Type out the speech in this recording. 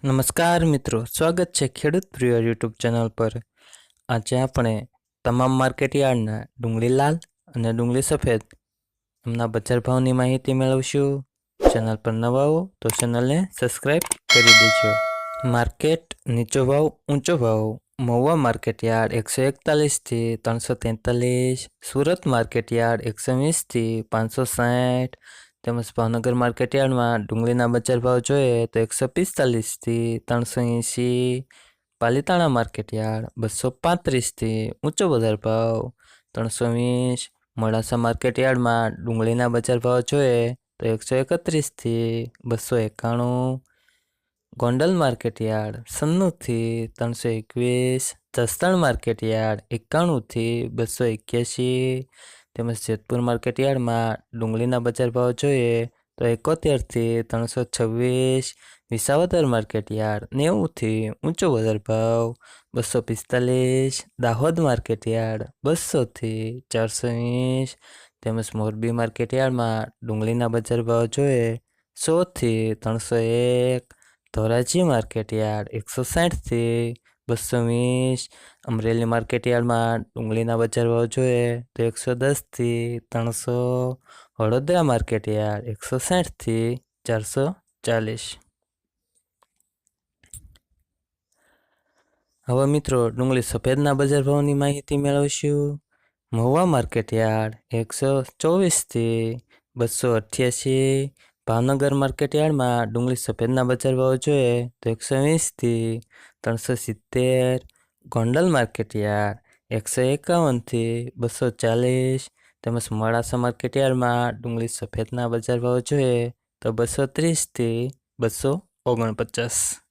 નમસ્કાર મિત્રો, સ્વાગત છે ખેડૂત પ્રિય યુટ્યુબ ચેનલ પર। આજે આપણે તમામ માર્કેટયાર્ડના ડુંગળી લાલ અને ડુંગળી સફેદ એમના બજાર ભાવની માહિતી મેળવશું। ચેનલ પર નવા હો તો ચેનલને સબસ્ક્રાઈબ કરી દેજો। માર્કેટ નીચો ભાવ ઊંચો ભાવ। મહુવા માર્કેટયાર્ડ 141 થી 343, સુરત માર્કેટયાર્ડ 120 થી 560 તેમજ ભાવનગર માર્કેટયાર્ડમાં ડુંગળીના બજાર ભાવ જોઈએ તો 145 થી 380, પાલીતાણા માર્કેટયાર્ડ 235 થી ઊંચો બજાર ભાવ 320, મોડાસા માર્કેટયાર્ડમાં ડુંગળીના બજાર ભાવ જોઈએ તો 131 થી 291, ગોંડલ માર્કેટયાર્ડ 96 થી 321, જસદણ માર્કેટયાર્ડ 91 થી 281 તેમજ જેતપુર માર્કેટયાર્ડમાં ડુંગળીના બજાર ભાવ જોઈએ તો 71 થી 326, વિસાવદર માર્કેટયાર્ડ 90 થી ઊંચો બજાર ભાવ 245, દાહોદ માર્કેટયાર્ડ 200 થી 420 તેમજ મોરબી માર્કેટયાર્ડમાં ડુંગળીના બજાર ભાવ જોઈએ 100 થી 301, ધોરાજી માર્કેટયાર્ડ 160 થી 220, અમરેલી માર્કેટયાર્ડમાં ડુંગળીના બજાર ભાવ જોઈએ તો 110 થી 300, વડોદરા માર્કેટયાર્ડ 160 થી 440। હવે મિત્રો ડુંગળી સફેદના બજાર ભાવની માહિતી મેળવશું। મહુવા માર્કેટયાર્ડ 124 થી 288, ભાવનગર માર્કેટયાર્ડમાં ડુંગળી સફેદના બજાર ભાવ જોઈએ તો 120 થી 370, ગોંડલ માર્કેટયાર્ડ 151 થી 240 તેમજ મોડાસા માર્કેટયાર્ડમાં ડુંગળી સફેદના બજાર ભાવ જોઈએ તો 230 થી 249।